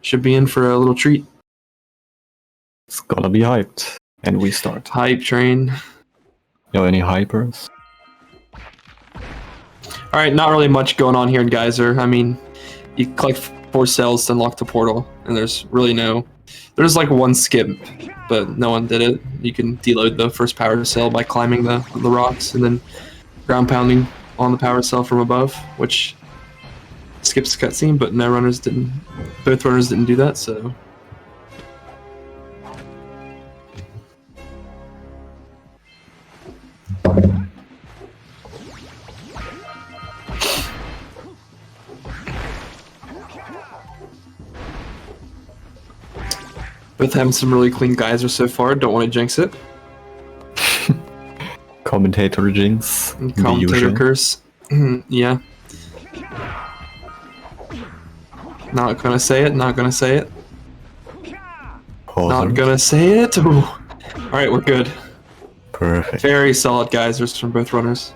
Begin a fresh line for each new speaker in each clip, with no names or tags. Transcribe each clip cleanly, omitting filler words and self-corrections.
should be in for a little treat.
It's gonna be hyped. And we start.
Hype train.
Any hypers?
Alright, not really much going on here in Geyser. I mean, you collect 4 cells to unlock the portal, and there's really there's like one skip, but no one did it. You can deload the first power cell by climbing the rocks and then ground pounding on the power cell from above, which skips the cutscene, but both runners didn't do that, so. Both having some really clean geysers so far, don't want to jinx it.
Commentator jinx.
Commentator curse. Yeah. Not gonna say it, not gonna say it. Not gonna say it. Alright, we're good.
Perfect.
Very solid geysers from both runners.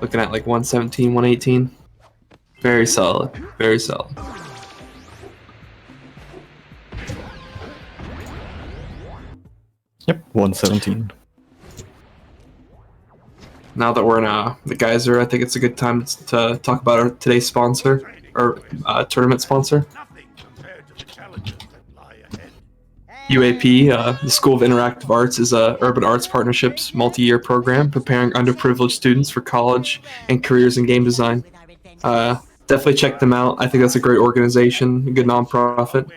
Looking at like 117, 118. Very solid, very solid.
Yep, 117.
Now that we're in the geyser, I think it's a good time to talk about today's sponsor, or tournament sponsor. UAP, the School of Interactive Arts, is a Urban Arts Partnerships multi-year program preparing underprivileged students for college and careers in game design. Definitely check them out. I think that's a great organization, a good nonprofit.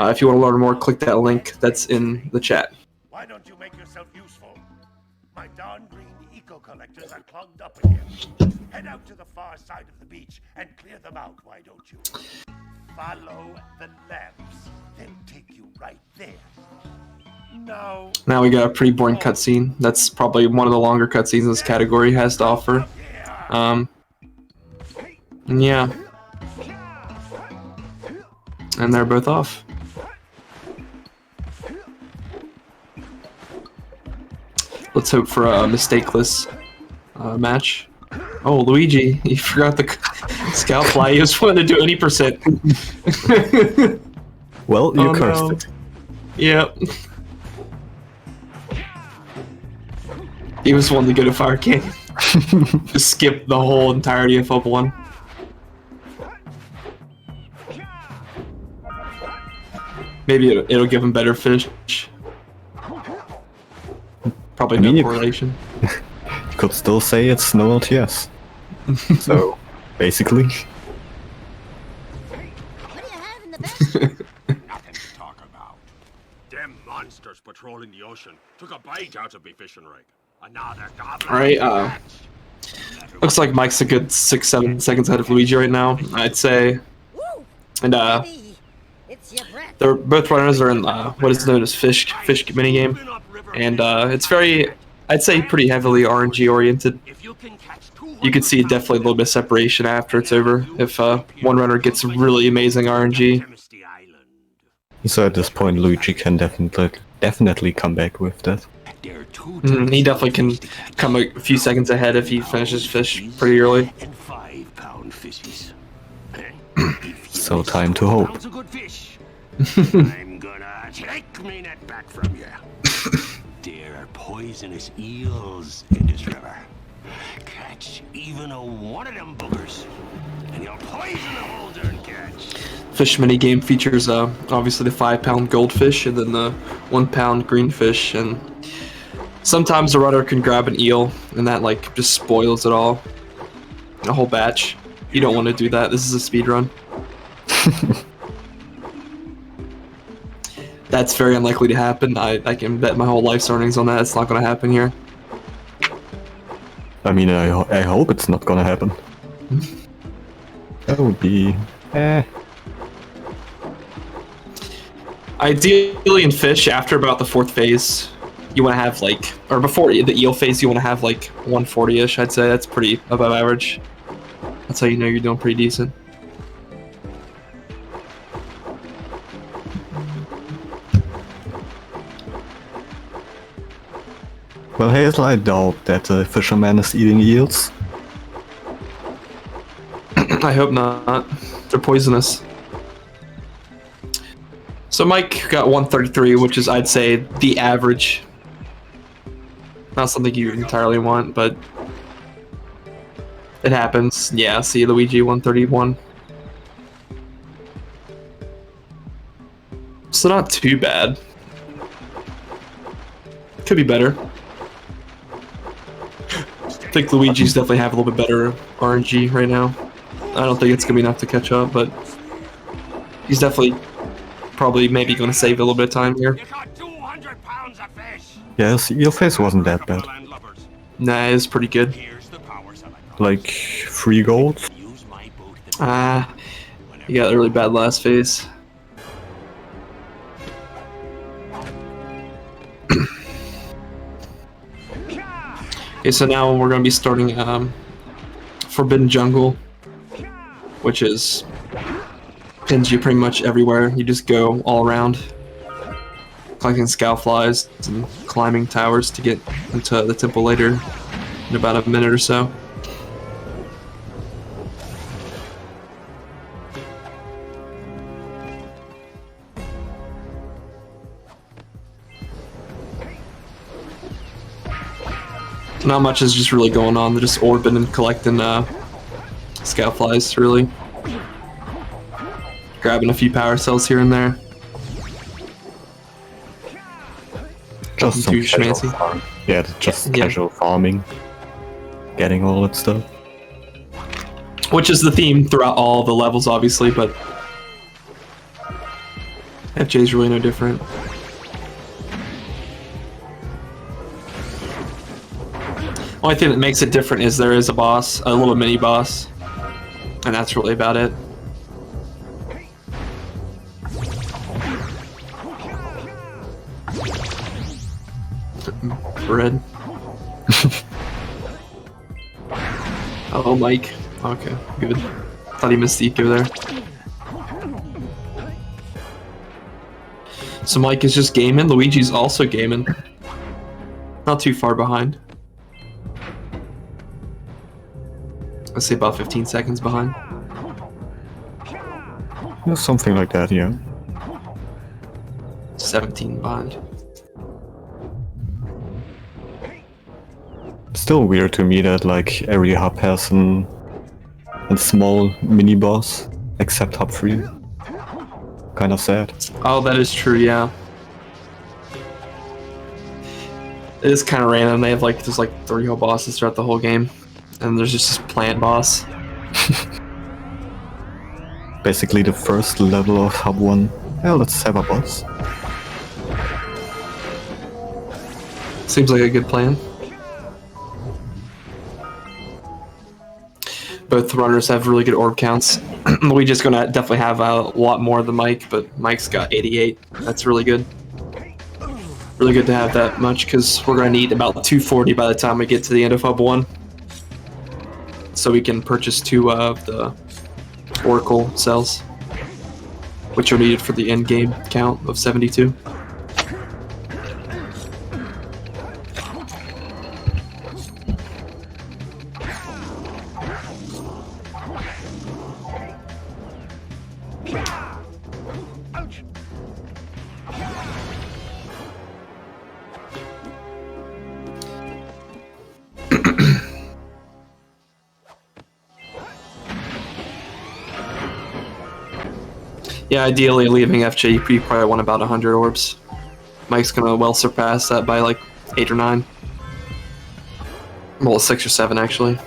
If you want to learn more, click that link that's in the chat.
Why don't you make yourself useful? My darn green eco collectors are plugged up again. Head out to the far side of the beach and clear them out, why don't you? Follow the lamps. They'll take you right there. No.
Now we got a pretty boring cutscene. That's probably one of the longer cutscenes this category has to offer. Yeah. And they're both off. Let's hope for a mistakeless match. Oh, LouiGi, you forgot the scout fly. You just wanted to do any percent.
Well, you cursed it.
Yep. He was one to go to Fire King. Just skip the whole entirety of Fub 1. Maybe it'll give him better fish. Probably no correlation.
You could still say it's no LTS. So, basically.
What do you have in the basket?
Nothing to talk about. Them monsters patrolling the ocean took a bite out of me fishing rig. Another goblin.
Alright, looks like Mike's a good 6-7 seconds ahead of LouiGi right now, I'd say. And they're both runners are in what is known as fish minigame. And it's very, I'd say, pretty heavily RNG oriented. You could see definitely a little bit of separation after it's over if one runner gets really amazing RNG.
So at this point, LouiGi can definitely come back with that.
He definitely can come a few seconds ahead if he finishes fish pretty early.
So time to hope.
I'm gonna take me net back from you. There are poisonous eels in this river. Catch even one of them boogers, and you'll poison the whole darn catch.
Fish minigame features obviously the 5-pound goldfish and then the 1-pound greenfish, and sometimes the runner can grab an eel and that like just spoils it all. A whole batch. You don't want to do that. This is a speed run. That's very unlikely to happen. I can bet my whole life's earnings on that. It's not going to happen here.
I mean, I hope it's not gonna happen. That would be...
Ideally in fish, after about the 4th phase, you want to have like, or before the eel phase, you want to have like 140-ish, I'd say. That's pretty above average. That's how you know you're doing pretty decent.
Well, Hazel, I doubt that the fisherman is eating eels.
I hope not. They're poisonous. So Mike got 133, which is, I'd say, the average. Not something you entirely want, but it happens. Yeah, see, LouiGi 131. So not too bad. Could be better. I think LouiGi's definitely have a little bit better RNG right now. I don't think it's gonna be enough to catch up, but he's definitely probably maybe gonna save a little bit of time here.
You caught 200 pounds of fish.
Yes, your face wasn't that bad.
Nah, it's pretty good.
Here's the power cell I promised.
Like 3 gold.
Use my boat.
You got a really bad last phase. Okay, so now we're gonna be starting Forbidden Jungle, which is pins you pretty much everywhere. You just go all around, collecting scoutflies and climbing towers to get into the temple later in about a minute or so. Not much is just really going on. They're just orbing and collecting scoutflies, really. Grabbing a few power cells here and there.
Just some
Too
casual
schmancy.
farm. Yeah, just
Yeah.
casual farming. Getting all that stuff.
Which is the theme throughout all the levels, obviously, but FJ's really no different. Only thing that makes it different is there is a boss, a little mini boss, and that's really about it. Bread. Oh, Mike. Okay, good. Thought he missed the eco there. So Mike is just gaming. LouiGi's also gaming. Not too far behind. Let's say about 15 seconds behind.
Yeah, something like that, yeah.
17 behind.
Still weird to me that like every hub has a small mini boss, except hub 3. Kind of sad.
Oh, that is true, yeah. It is kind of random. They have like, there's like 3 whole bosses throughout the whole game. And there's just this plant boss.
Basically the first level of hub 1. Yeah, let's have a boss.
Seems like a good plan. Both runners have really good orb counts. LouiGi's gonna definitely have a lot more than Mike, but Mike's got 88. That's really good. Really good to have that much, because we're gonna need about 240 by the time we get to the end of Hub 1. So we can purchase 2 of the Oracle cells, which are needed for the end game count of 72. Yeah, ideally leaving FJ, you probably want about 100 orbs. Mike's gonna well surpass that by like 8 or 9. Well, 6 or 7 actually,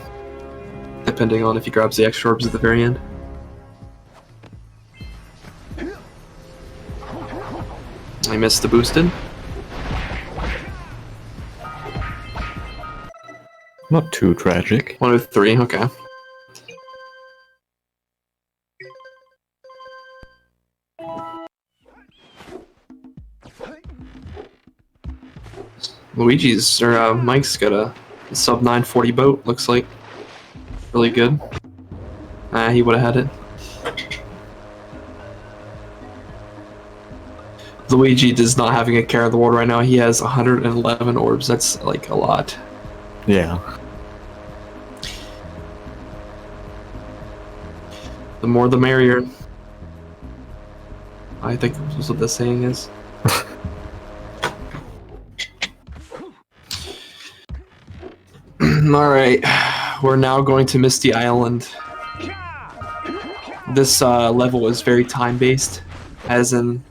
depending on if he grabs the extra orbs at the very end. I missed the boosted.
Not too tragic.
103, okay. LouiGi's, or Mike's got a sub 940 boat, looks like. Really good. He would have had it. LouiGi does not having a care of the world right now. He has 111 orbs. That's like a lot.
Yeah.
The more the merrier. I think that's what the saying is. Alright, we're now going to Misty Island. This level is very time-based, as in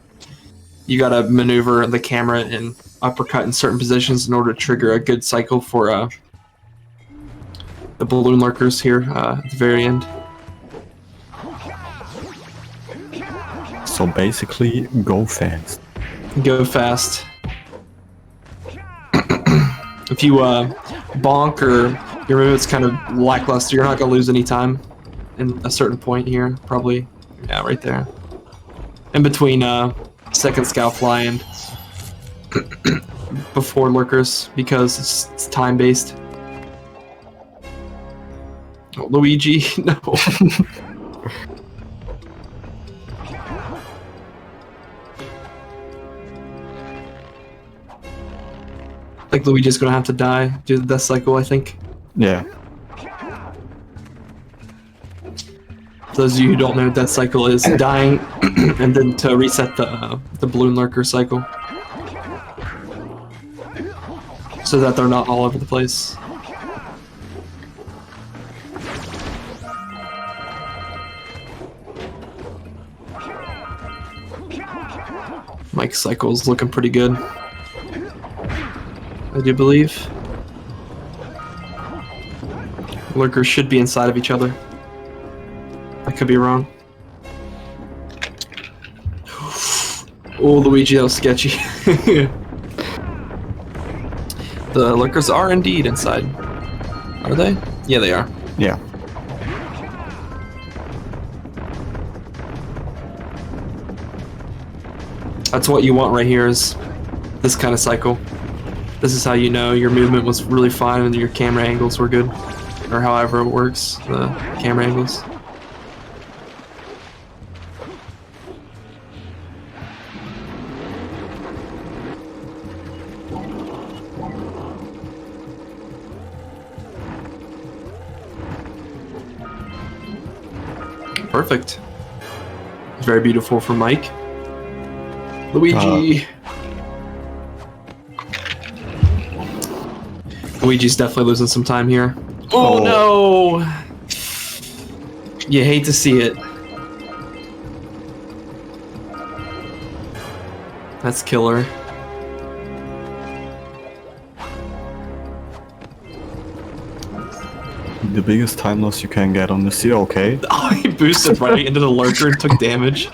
you gotta maneuver the camera and uppercut in certain positions in order to trigger a good cycle for the balloon lurkers here at the very end.
So basically, go fast.
Go fast. If you bonk or your movement's kind of lackluster, you're not gonna lose any time in a certain point here. Probably, yeah, right there. In between second scout fly and before lurkers, because it's time based. Oh, LouiGi, no. Like LouiGi's gonna have to die due to the death cycle, I think.
Yeah.
For those of you who don't know, death cycle is dying and then to reset the balloon lurker cycle, so that they're not all over the place. Mike's cycle is looking pretty good, I do believe. Lurkers should be inside of each other. I could be wrong. Oh, LouiGi, that was sketchy. The lurkers are indeed inside. Are they? Yeah, they are.
Yeah.
That's what you want right here, is this kind of cycle. This is how you know your movement was really fine and your camera angles were good. Or however it works, the camera angles. Perfect. Very beautiful for Mike. LouiGi. LouiGi's definitely losing some time here. Oh no! You hate to see it. That's killer.
The biggest time loss you can get on the sea, okay.
Oh, he boosted right into the lurker and took damage.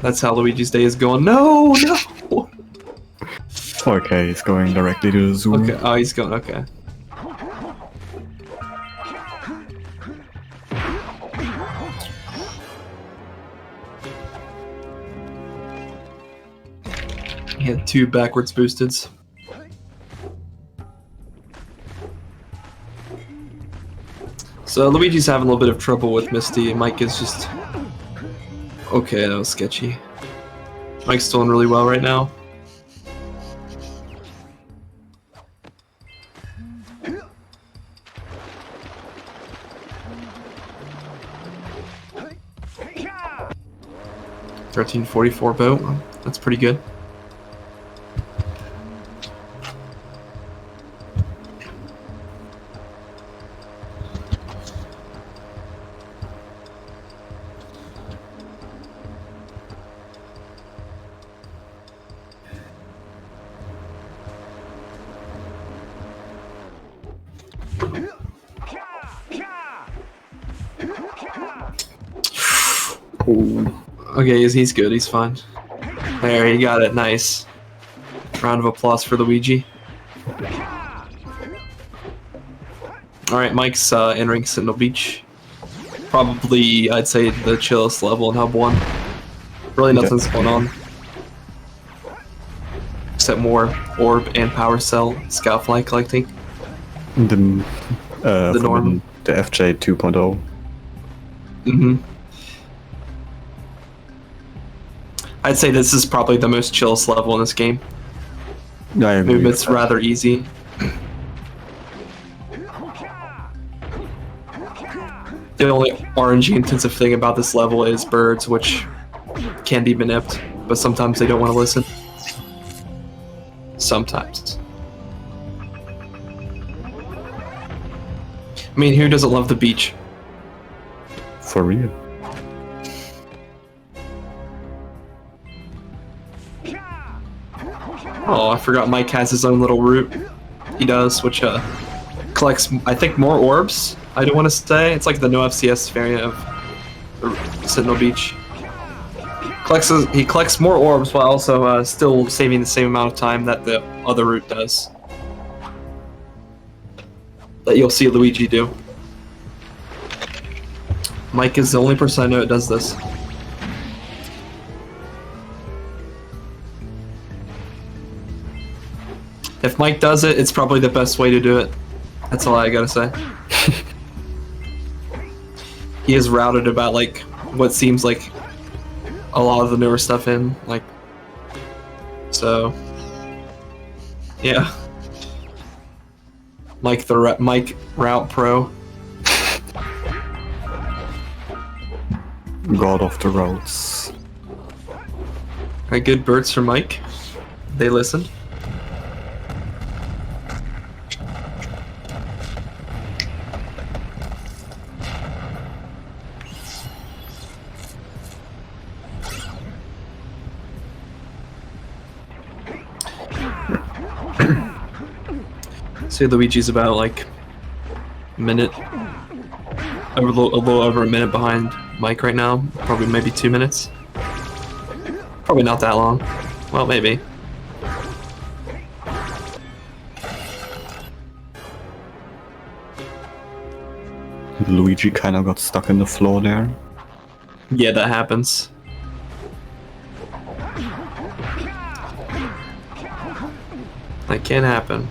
That's how LouiGi's day is going. No, no!
Okay, he's going directly to the zoo.
Okay, oh, he's going, okay. He had 2 backwards boosteds. So LouiGi's having a little bit of trouble with Misty, and Mike is just... Okay, that was sketchy. Mike's doing really well right now. $13.44 boat. That's pretty good. Okay, he's good, he's fine. There, he got it, nice. Round of applause for LouiGi. Alright, Mike's entering Sentinel Beach. Probably, I'd say, the chillest level in Hub 1. Really nothing's going on. Except more orb and power cell scout flight collecting.
The
norm.
The FJ 2.0.
Mm-hmm. I'd say this is probably the most chillest level in this game.
I agree.
Movement's rather easy. The only RNG intensive thing about this level is birds, which can be manipped, but sometimes they don't want to listen. Sometimes. I mean, who doesn't love the beach?
For real.
Oh, I forgot Mike has his own little route. He does, which collects, I think, more orbs. I don't want to say. It's like the no FCS variant of Sentinel Beach. He collects more orbs while also still saving the same amount of time that the other route does. That you'll see LouiGi do. Mike is the only person I know that does this. If Mike does it, it's probably the best way to do it. That's all I gotta say. He has routed about like what seems like a lot of the newer stuff in, like, so yeah. Mike Route Pro.
God of the roads.
Alright, good birds for Mike. They listened. Say LouiGi's about like a minute, a little over a minute behind Mike right now. Probably maybe 2 minutes. Probably not that long. Well, maybe.
LouiGi kind of got stuck in the floor there.
Yeah, that happens. That can happen.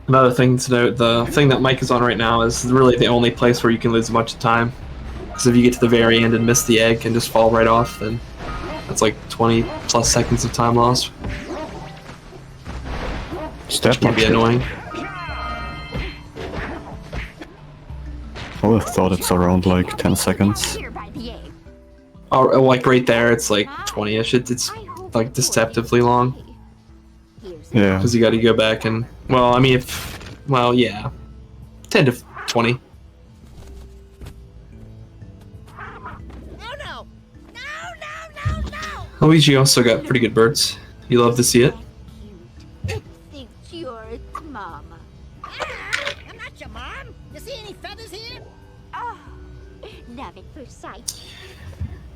Another thing to note, the thing that Mike is on right now is really the only place where you can lose a bunch of time. Because if you get to the very end and miss the egg and just fall right off, then that's like 20 plus seconds of time lost. Which can be annoying.
I would have thought it's around like 10 seconds.
Oh, like right there, it's like 20-ish. It's like deceptively long.
Yeah.
Because you got to go back and, well, I mean, well, yeah, 10 to 20.
No!
LouiGi also got pretty good birds. You love to see it.
It thinks you're its mama.
I'm not your mom. You see any feathers here?
Oh, love at first sight.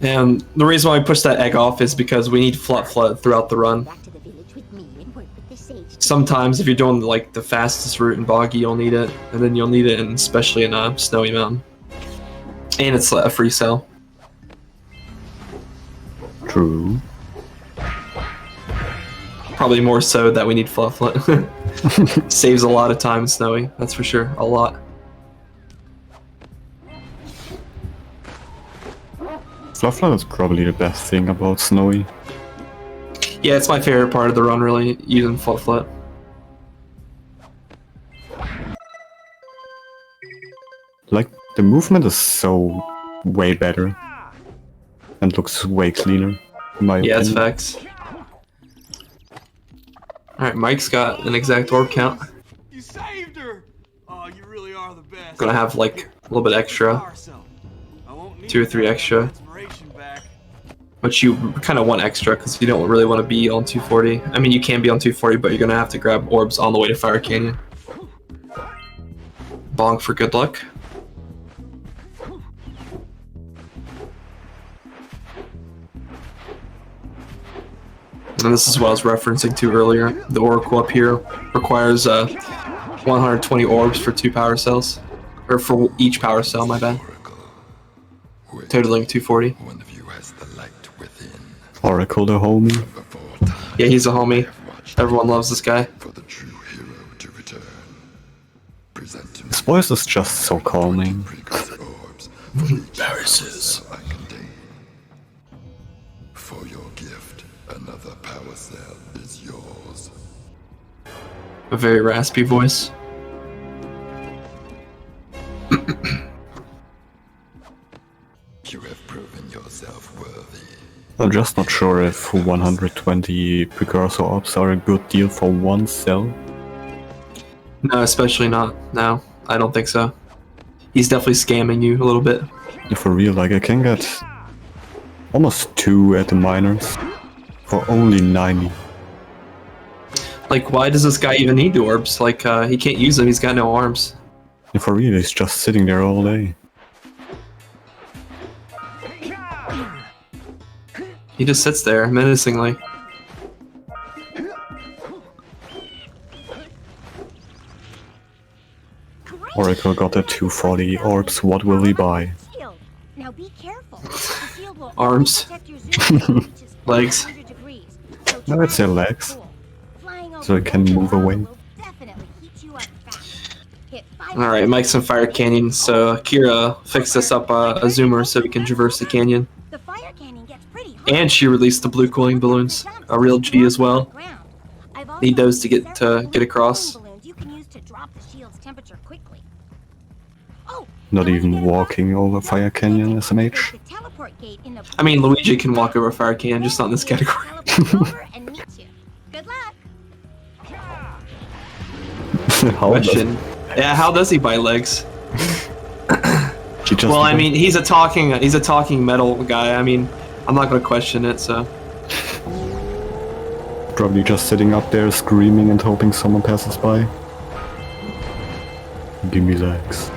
And the reason why we push that egg off is because we need flood throughout the run.
Back to the village with me and work with the sage.
Sometimes if you're doing like the fastest route in Boggy, you'll need it, and then you'll need it especially in Snowy Mountain. And it's a free sell.
True.
Probably more so that we need Fluff. Saves a lot of time in Snowy, that's for sure. A lot.
Flufflet is probably the best thing about Snowy.
Yeah, it's my favorite part of the run, really, using Flufflet.
Like, the movement is so way better. And looks way cleaner, in my
Yeah, it's
opinion.
facts. Alright, Mike's got an exact orb count.
You saved her! Oh, you really are the best.
Gonna have like a little bit extra. 2 or 3 extra. But you kind of want extra because you don't really want to be on 240. I mean, you can be on 240, but you're gonna have to grab orbs on the way to Fire Canyon. Bonk for good luck. And this is what I was referencing to earlier. The Oracle up here requires 120 orbs for 2 power cells. Or for each power cell, my bad. Totaling 240.
One of you has the light within.
Oracle the homie.
Yeah, he's a homie. Everyone loves this guy.
For the true hero to return. Present to me
His voice is just so calming.
precursor orbs for each power cell I contain. For your gift, another power cell is yours.
A very raspy voice.
You have proven yourself worthy.
I'm just not sure if 120 precursor orbs are a good deal for one cell.
No, especially not now. I don't think so. He's definitely scamming you a little bit.
For real, like I can get almost 2 at the miners for only 90.
Like, why does this guy even need the orbs? Like, he can't use them, he's got no arms.
For real, he's just sitting there all day.
He just sits there, menacingly.
Oracle got a 240 orbs, what will he buy?
Shield. Now be careful. The shield will
Arms.
protect your zoom when it reaches
Legs.
400 degrees. So
No, it's their
try
legs.
cool. Flying
So
over
it can
the
move
lava
away.
will definitely heat you up fast. Hit 5
Alright, Mike's in Fire Canyon, so Kira fixed us up a zoomer so we can traverse the canyon.
The fire canyon gets pretty hot.
And she released the blue cooling balloons, a real G as well.
I've also
Need those to
seen
get
several
get
blue
across.
cooling balloons you can use to drop the shield's temperature quickly. Oh,
Not even walking over Fire Canyon as a mage.
the teleport gate in the
I mean, LouiGi can walk over Fire Canyon, just not in this category.
Teleport over and meet you. Good luck.
How does-
Question. Yeah, how does he buy legs?
She just
Well, I mean, he's a talking metal guy. I mean, I'm not gonna question it, so.
probably just sitting up there screaming and hoping someone passes by. Give me legs.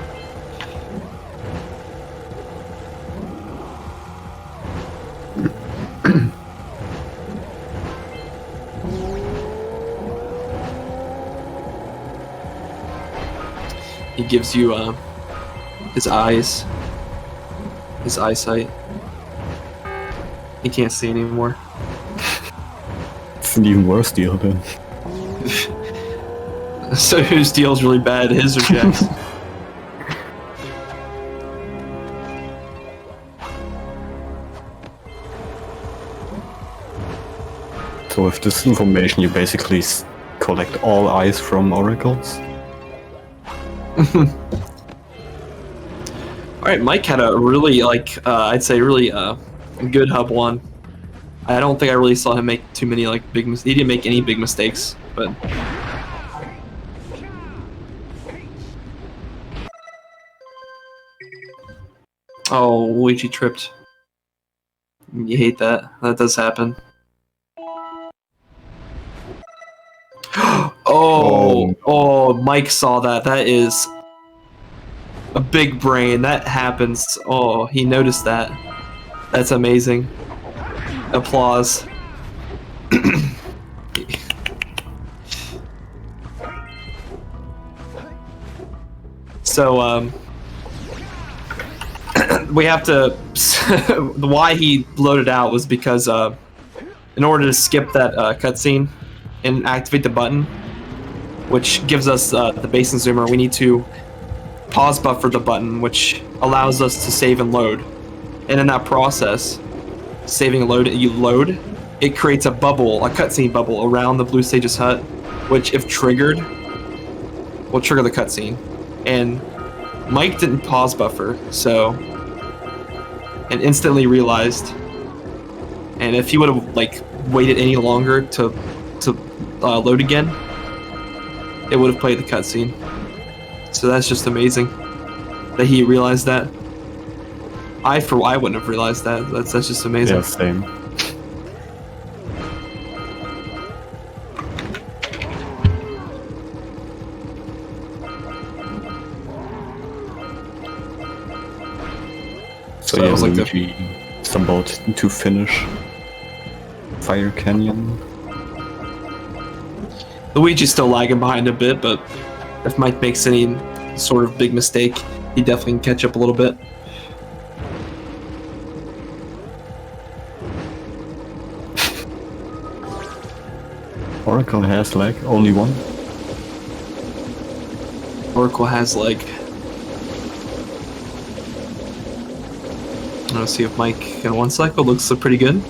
He gives you his eyes, his eyesight. He can't see anymore.
It's an even worse deal then.
So whose deal's really bad, his or Jack's?
So with this information you basically collect all eyes from oracles?
Alright, Mike had a really, like, I'd say really good hub one. I don't think I really saw him make too many, like, he didn't make any big mistakes, but... Oh, Luigi tripped. You hate that. That does happen. Oh, Mike saw that. That is a big brain. That happens. Oh, he noticed that. That's amazing. Applause. So, we have to... why he loaded out was because, in order to skip that cutscene and activate the button, which gives us the basin zoomer, we need to pause buffer the button, which allows us to save and load. And in that process, saving and load, it creates a bubble, a cutscene bubble around the Blue Sage's hut, which if triggered, will trigger the cutscene. And Mike didn't pause buffer, so, and instantly realized. And if he would have like waited any longer to load again, it would have played the cutscene. So that's just amazing that he realized that. I wouldn't have realized that. That's just amazing.
Yeah, same. So
that
yeah,
was like the-
Luigi is about to finish Fire Canyon.
Luigi's still lagging behind a bit, but if Mike makes any sort of big mistake, he definitely can catch up a little bit.
Oracle has lag, only one.
Oracle has like... Let's see if Mike in one cycle looks pretty good.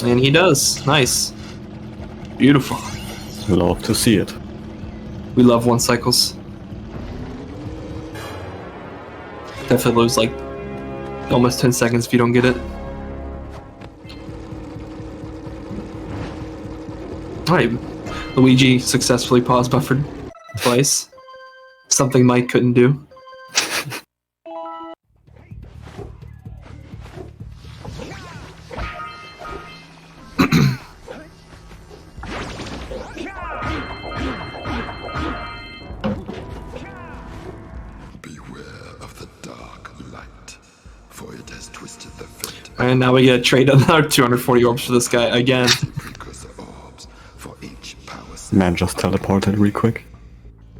And he does. Nice. Beautiful.
Love to see it.
We love 1 cycles. Definitely lose like almost 10 seconds if you don't get it. Alright. LouiGi successfully pause buffered twice. Something Mike couldn't do.
Beware of the dark light, for it has twisted the fate
And now we get to trade another 240 orbs for this guy again.
because the orbs for each power set.
Man just teleported real quick.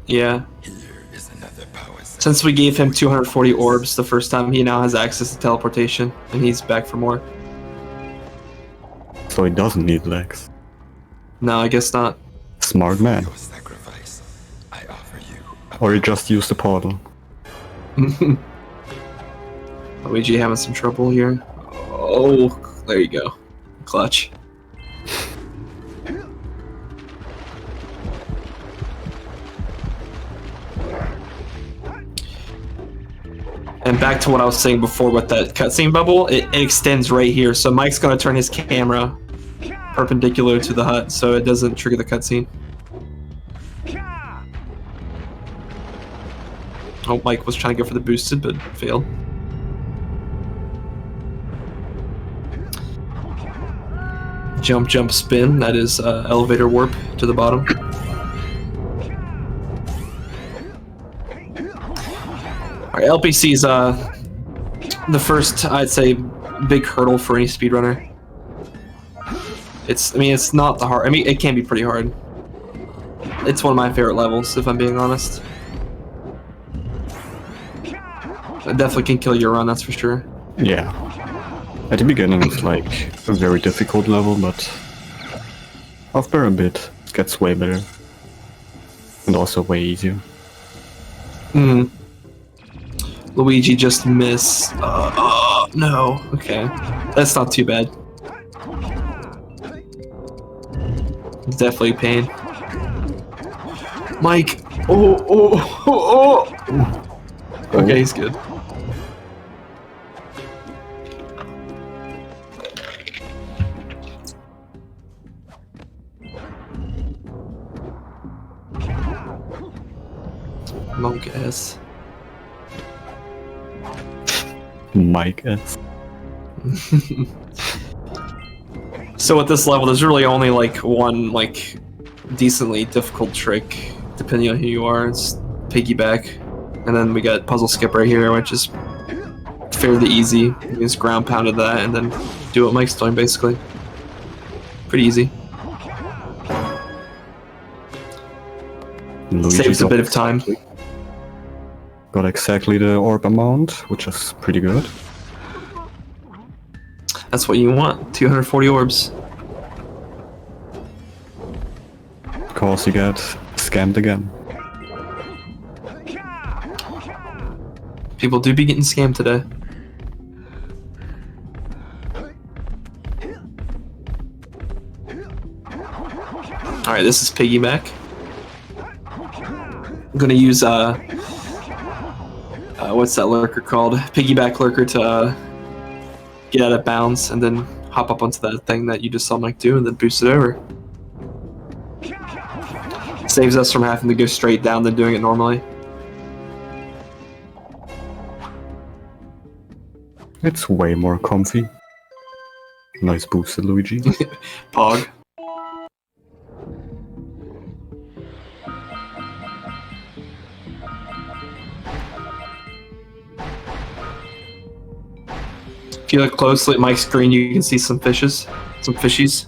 Yeah.
Here is another power set.
Since we gave him 240 orbs the first time, he now has access to teleportation, and he's back for more.
So he doesn't need legs.
No, I guess not.
Smart man.
Your sacrifice, I offer you.
Or he just used the portal.
LouiGi having some trouble here. Oh, there you go. Clutch. And back to what I was saying before with that cutscene bubble, it extends right here. So Mike's gonna turn his camera perpendicular to the hut so it doesn't trigger the cutscene. Oh, Mike was trying to go for the boosted, but failed. Jump, jump, spin. That is elevator warp to the bottom. Alright, LPC is the first, I'd say, big hurdle for any speedrunner. I mean, it's not the hard. I mean, it can be pretty hard. It's one of my favorite levels, if I'm being honest. It definitely can kill your run, that's for sure.
Yeah. At the beginning it's like a very difficult level, but after a bit it gets way better. And also way easier.
Hmm. LouiGi just missed. No. Okay. That's not too bad. It's definitely pain. Mike! Oh! Okay, he's good. Monk S.
Mike S.
So at this level, there's really only like one like decently difficult trick, depending on who you are. It's piggyback, and then we got puzzle skip right here, which is fairly easy. You just ground pounded that, and then do what Mike's doing, basically. Pretty easy.
LouiGi
Saves a
got
bit of time.
Got exactly the orb amount, which is pretty good.
That's what you want. 240 orbs.
Of course you get scammed again.
People do be getting scammed today. Alright, this is piggyback. I'm gonna use what's that lurker called? Piggyback lurker to get out of bounds and then hop up onto that thing that you just saw Mike do and then boost it over. Saves us from having to go straight down than doing it normally.
It's way more comfy. Nice boosted LouiGi.
Pog. If you look closely at Mike's screen, you can see some fishes. Some fishies.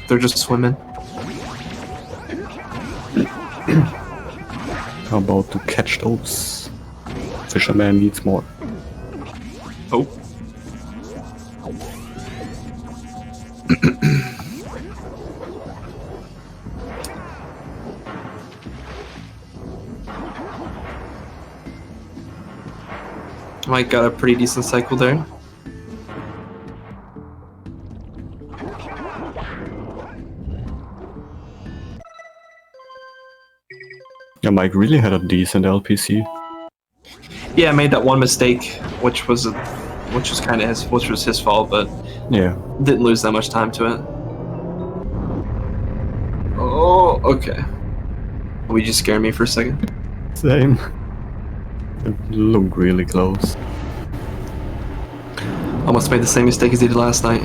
They're just swimming.
How about to catch those? Fisherman needs more.
Oh. Mike got a pretty decent cycle there.
Mike really had a decent LPC.
Yeah, I made that one mistake, which was kind of his fault, but
Yeah.
didn't lose that much time to it. Oh, okay. We just scared me for a second.
Same. It looked really close.
Almost made the same mistake as he did last night.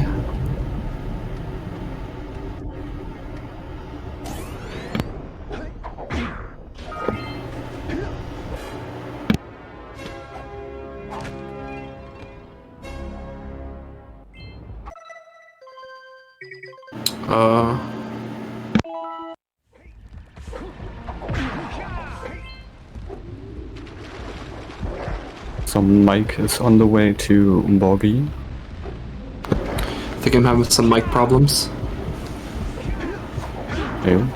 So Mike is on the way to Boggy.
I think I'm having some mic problems.
Ew.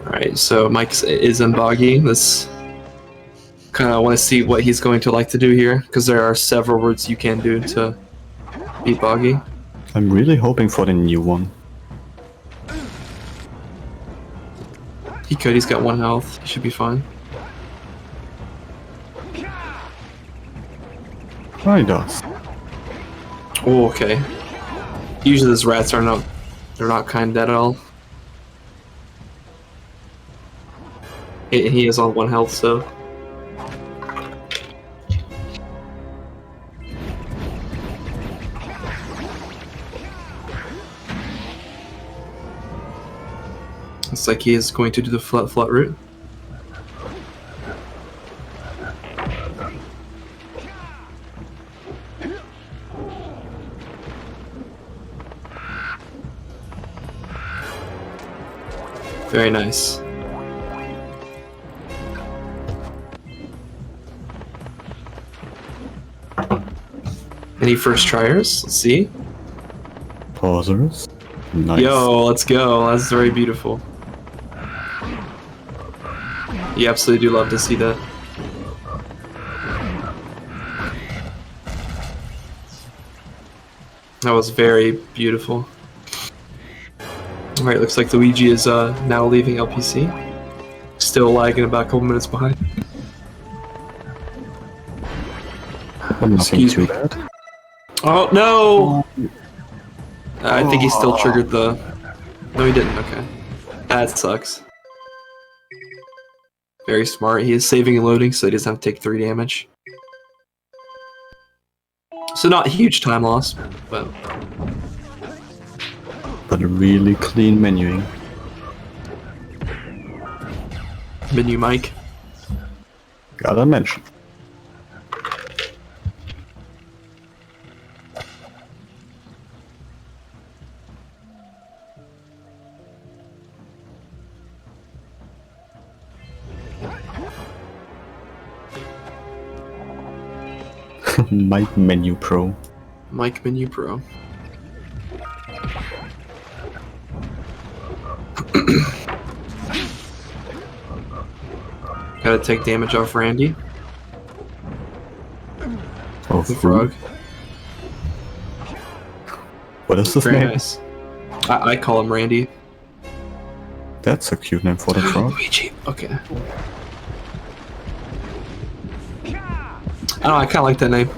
Alright, so Mike is in Boggy. Let's kind of want to see what he's going to like to do here, because there are several routes you can do to beat Boggy.
I'm really hoping for the new one.
He could, he's got 1 health. He should be fine.
Oh, he does.
Oh, okay. Usually those rats are not, they're not kind at all. He is on 1 health, so. Looks like he is going to do the flat route. Very nice. Any first tryers? Let's see.
Pausers. Nice.
Yo, let's go. That's very beautiful. You absolutely do love to see that. That was very beautiful. Alright, looks like LouiGi is now leaving LPC. Still lagging about a couple minutes behind.
Nothing
Excuse
too
me.
bad.
Oh, no! I think he still triggered the... No, he didn't. Okay. That sucks. Very smart. He is saving and loading, so he doesn't have to take 3 damage. So not huge time loss, but...
But a really clean menuing.
Menu Mike.
Gotta mention. Mike Menu Pro.
Mike Menu Pro. Gotta take damage off Randy.
Oh,
The frog.
What is this
Very
name?
nice. I call him Randy.
That's a cute name for the frog.
LouiGi. Okay. I don't know, I kinda like that name.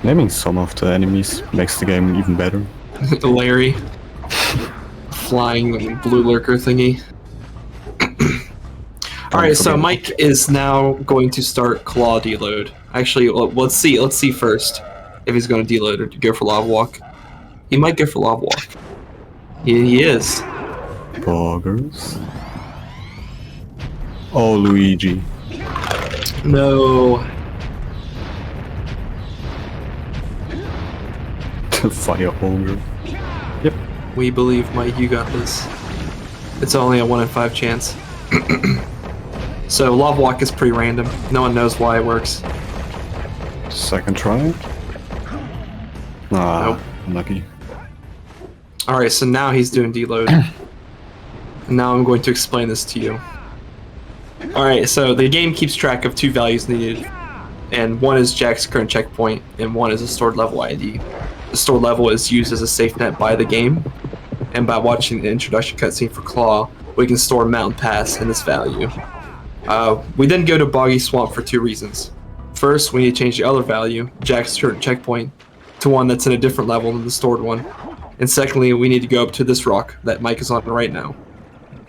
Naming some of the enemies makes the game even better.
Larry. Flying blue lurker thingy. Alright, so Mike is now going to start claw deload. Actually, let's see first if he's going to deload or go for lava walk. He might go for lava walk. He is.
Boggers. Oh, LouiGi.
No.
Fire ogre. Yep.
We believe, Mike, you got this. It's only a 1 in 5 chance. So, Lava Walk is pretty random. No one knows why it works.
Second try. Ah,
Nope.
unlucky.
Alright, so now he's doing deload. And now I'm going to explain this to you. Alright, so the game keeps track of 2 values needed. And one is Jack's current checkpoint, and one is a stored level ID. The stored level is used as a safe net by the game. And by watching the introduction cutscene for Claw, we can store Mountain Pass in this value. We then go to Boggy Swamp for 2 reasons. First, we need to change the other value, Jack's current checkpoint, to one that's in a different level than the stored one. And secondly, we need to go up to this rock that Mike is on right now.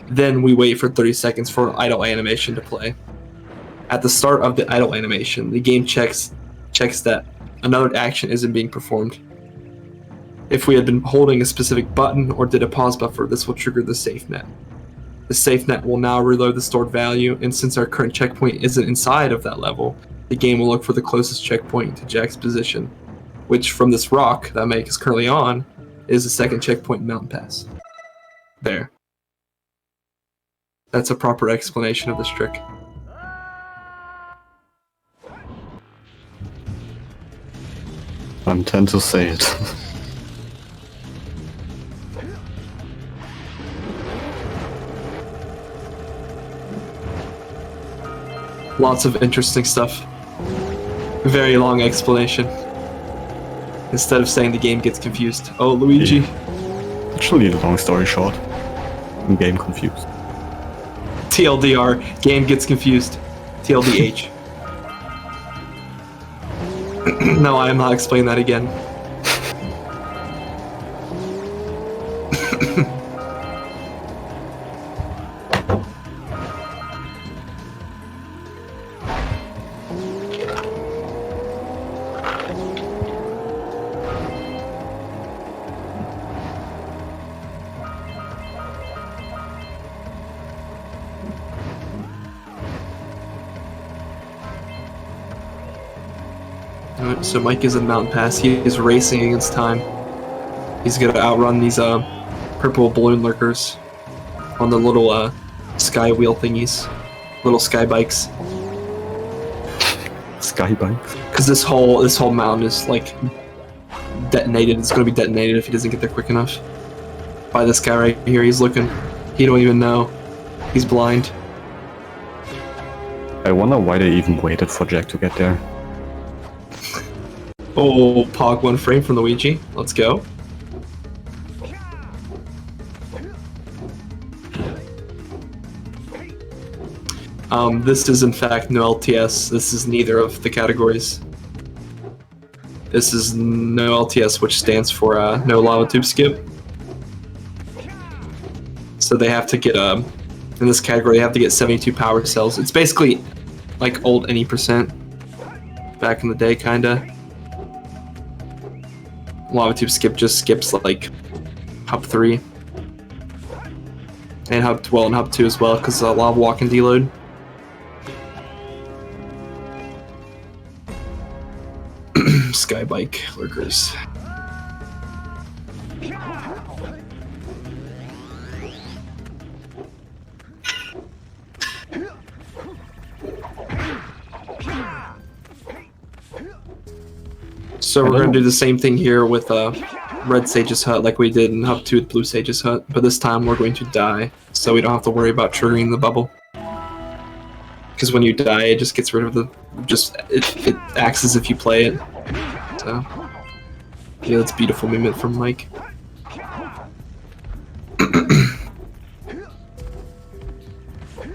Then we wait for 30 seconds for an idle animation to play. At the start of the idle animation, the game checks that another action isn't being performed. If we had been holding a specific button or did a pause buffer, this will trigger the safe net. The safe net will now reload the stored value, and since our current checkpoint isn't inside of that level, the game will look for the closest checkpoint to Jack's position, which from this rock that Mike is currently on, is the second checkpoint Mountain Pass. There. That's a proper explanation of this trick.
I intend to say it.
Lots of interesting stuff. Very long explanation. Instead of saying the game gets confused. Oh, LouiGi.
Yeah. Actually, long story short, I'm game confused.
TLDR, game gets confused. TLDH. No, I am not explaining that again. Alright, so Mike is in Mountain Pass. He is racing against time. He's gonna outrun these purple balloon lurkers on the little sky wheel thingies, little sky bikes.
Sky bikes.
Because this whole mountain is like detonated. It's gonna be detonated if he doesn't get there quick enough. By this guy right here, he's looking. He don't even know. He's blind.
I wonder why they even waited for Jack to get there.
Oh, Pog 1 frame from LouiGi. Let's go. This is in fact no LTS. This is neither of the categories. This is no LTS, which stands for no lava tube skip. So they have to get in this category they have to get 72 power cells. It's basically like old any percent back in the day, kinda. Lava tube skip just skips like hub 3 and hub 2 as well because lava walk and deload. Sky bike lurkers. So we're going to do the same thing here with Red Sage's hut like we did in Hub 2 with Blue Sage's hut, but this time we're going to die, so we don't have to worry about triggering the bubble. Because when you die, it just gets rid of the... it acts as if you play it. So... yeah, that's a beautiful movement from Mike.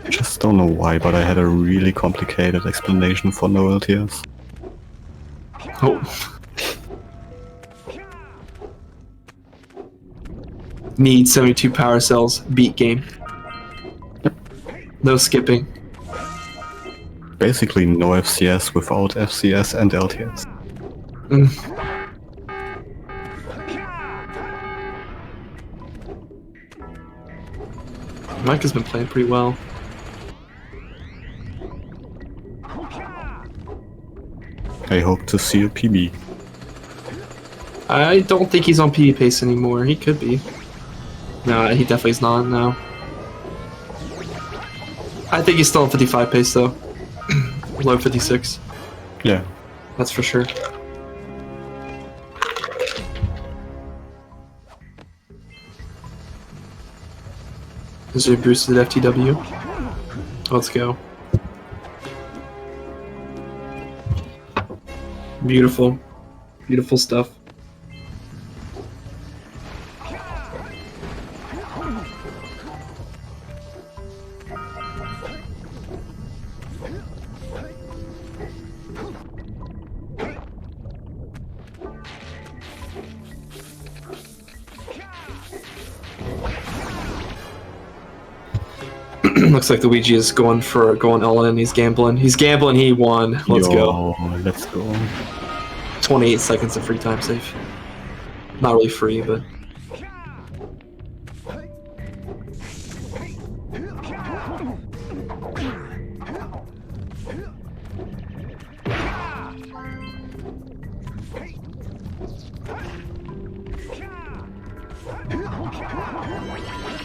Just don't know why, but I had a really complicated explanation for no LTS.
Oh. Need 72 power cells, beat game.
Yep.
No skipping.
Basically no FCS without FCS and LTS.
Mike has been playing pretty well.
I hope to see a PB.
I don't think he's on PB pace anymore. He could be. No, he definitely is not, no. I think he's still on 55 pace, though. Low 56.
Yeah.
That's for sure. Is there boosted FTW? Let's go. Beautiful. Beautiful stuff. Looks like LouiGi is going all in. He's gambling. He's gambling. He won. Let's go.
Let's go.
28 seconds of free time save. Not really free, but.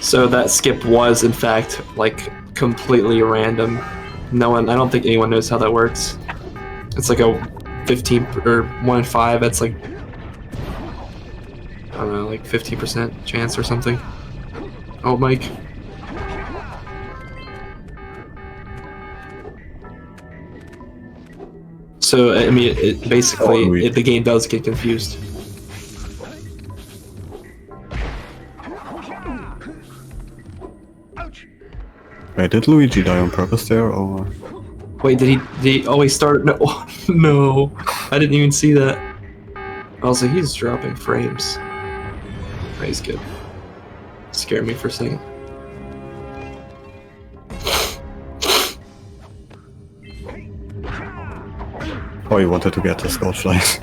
So that skip was, in fact, like, completely random. No one, I don't think anyone knows how that works. It's like a 15 or 1 in 5. That's like, I don't know, like 50% chance or something. Oh, Mike. So I mean, it basically the game does get confused.
Wait, did LouiGi die on purpose there, or?
Wait, did he always start? No, no, I didn't even see that. Also, he's dropping frames. Oh, he's good. Scared me for a second.
Oh, he wanted to get the Scorch Light.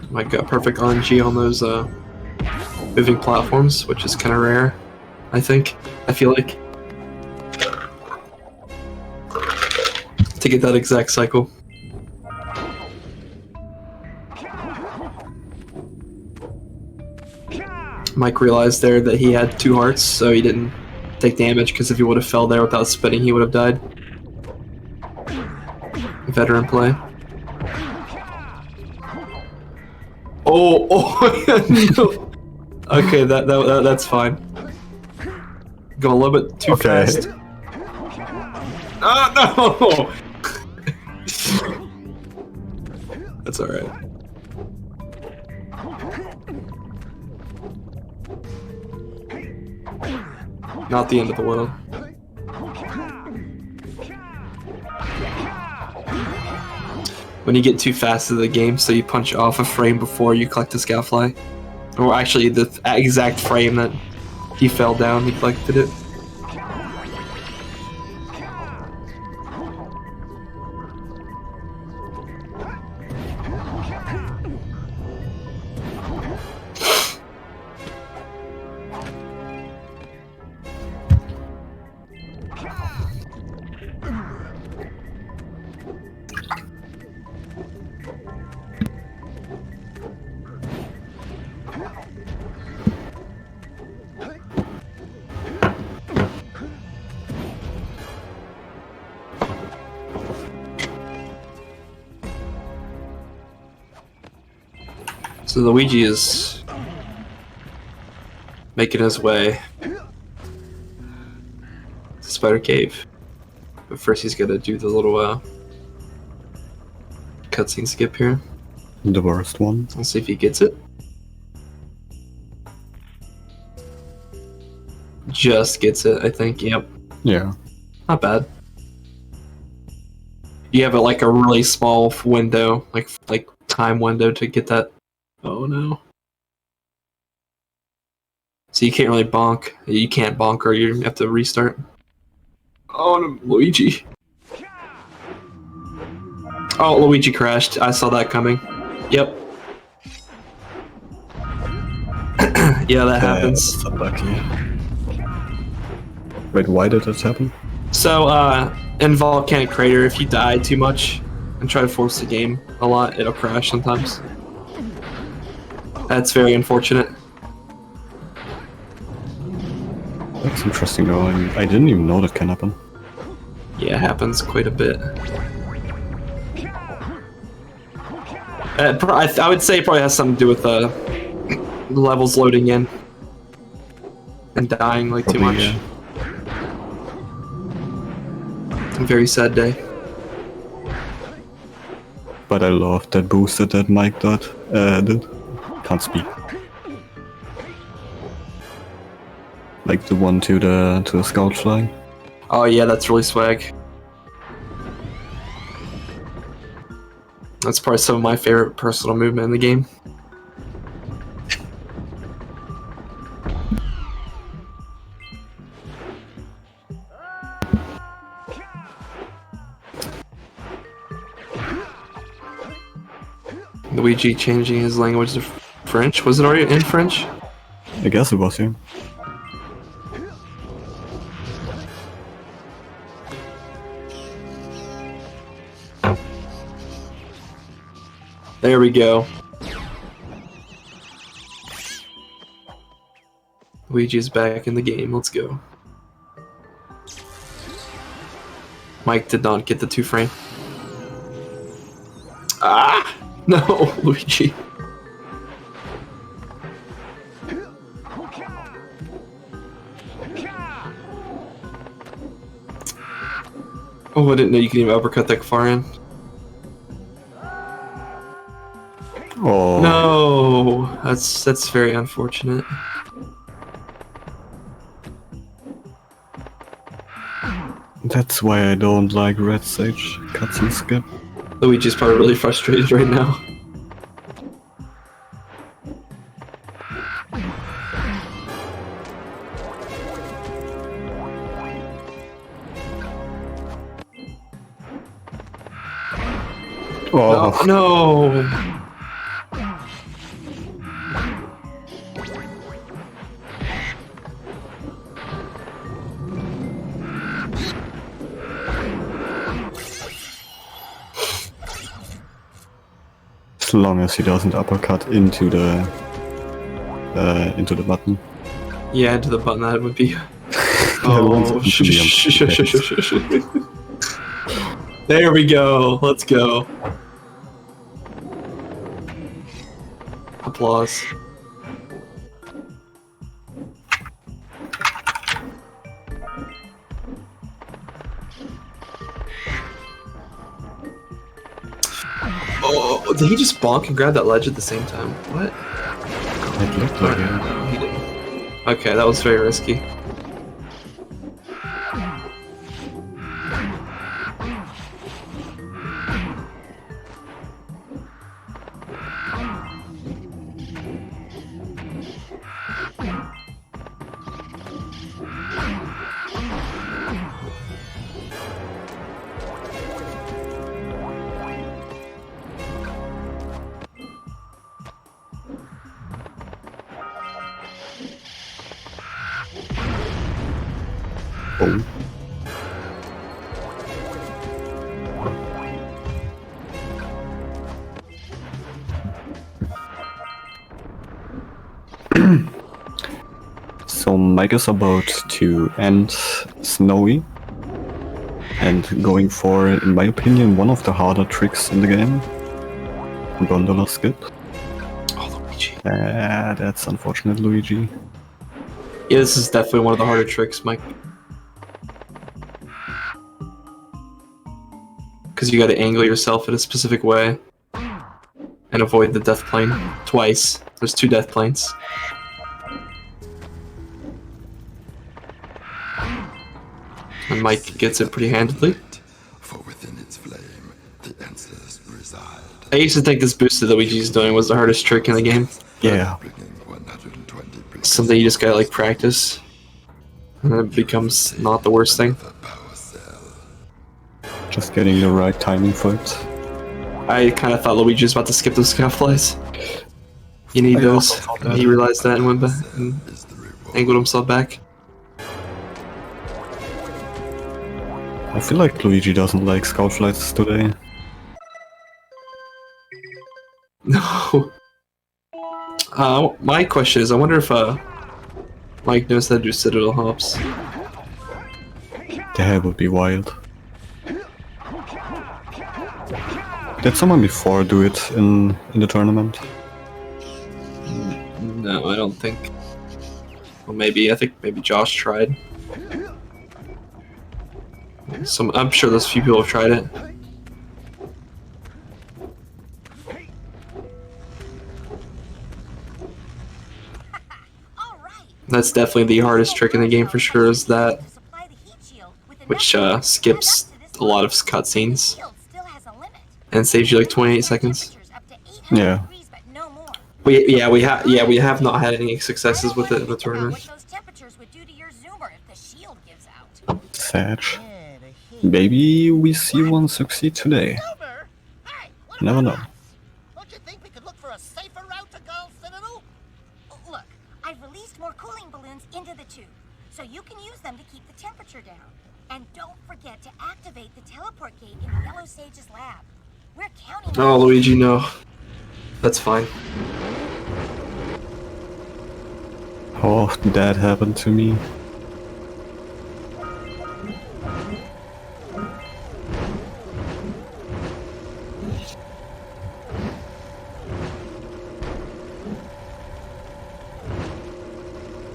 Mike got perfect RNG on those moving platforms, which is kind of rare, I think. I feel like. To get that exact cycle. Mike realized there that he had 2 hearts, so he didn't take damage, because if he would have fell there without spinning, he would have died. Veteran play. Oh, no. Okay, that's fine. Go a little bit too fast. Oh, no! That's alright. Not the end of the world. When you get too fast to the game, so you punch off a frame before you collect the Scoutfly. Or actually, the exact frame that he fell down, he collected it. So LouiGi is making his way to Spider Cave. But first he's gotta do the little cutscene skip here.
The worst one.
Let's see if he gets it. Just gets it, I think, yep.
Yeah.
Not bad. You have like a really small window, like time window to get that. Oh no. So you can't really bonk. You can't bonk or you have to restart. Oh no, LouiGi. Oh, LouiGi crashed. I saw that coming. Yep. Yeah, that happens.
That's unlucky. Wait, why did that happen?
So, in Volcanic Crater, if you die too much and try to force the game a lot, it'll crash sometimes. That's very unfortunate.
That's interesting though, I didn't even know that can happen.
Yeah, it happens quite a bit. I would say it probably has something to do with the levels loading in and dying like too much.
Yeah.
Very sad day.
But I love that booster that Mike did. Can't speak. Like the one to the scout flying.
Oh yeah, that's really swag. That's probably some of my favorite personal movement in the game. LouiGi changing his language to French. Was it already in French?
I guess it was, yeah.
There we go. LouiGi's back in the game. Let's go. Mike did not get the 2-frame. Ah! No, LouiGi. Oh, I didn't know you could even uppercut that far in.
Oh.
No, that's very unfortunate.
That's why I don't like Red Sage cutscene skip.
LouiGi's probably really frustrated right now.
Oh.
No!
As long as he doesn't uppercut into the button.
Yeah, into the button, that would be...
one's
Oh,
medium.
There we go. Let's go. Applause. Oh, did he just bonk and grab that ledge at the same time? What?
It looked like it.
No, he didn't. Okay, that was very risky.
Oh. So Mike is about to end Snowy and going for, in my opinion, one of the harder tricks in the game. Gondola skip.
Oh, LouiGi.
That's unfortunate, LouiGi.
Yeah, this is definitely one of the harder tricks, Mike. Because you gotta angle yourself in a specific way and avoid the death plane twice. There's 2 death planes. And Mike gets it pretty handedly.
For within its flame, the answers reside.
I used to think this boost that LouiGi's doing was the hardest trick in the game.
Yeah.
Bringing 120
Something you just gotta like practice. And then it becomes not the worst thing.
the power cell.
Just getting the right timing for it.
I kind of thought LouiGi was about to skip those skyflies. You need
I
those.
also thought
And
that.
he realized that and went back and
Is the reward.
angled himself back.
I feel like LouiGi doesn't like scout flights today.
No. My question is, I wonder if Mike knows how to do citadel hops.
That would be wild. Did someone before do it in the tournament?
No, I don't think. Well, maybe. I think maybe Josh tried. I'm sure there's a few people have tried it. That's definitely the hardest trick in the game for sure, is that, which skips a lot of cutscenes and saves you like 28 seconds.
Yeah.
We have not had any successes with it in the tournament.
Sad. Maybe we see one succeed today. Never know.
Don't you think we could look for a safer route to Gull Citadel? Look, I've released more cooling balloons into the tube, so you can use them to keep the temperature down. And don't forget to activate the teleport gate in Yellow Sage's lab. We're counting on
Oh, LouiGi, no. That's fine.
How often that happened to me?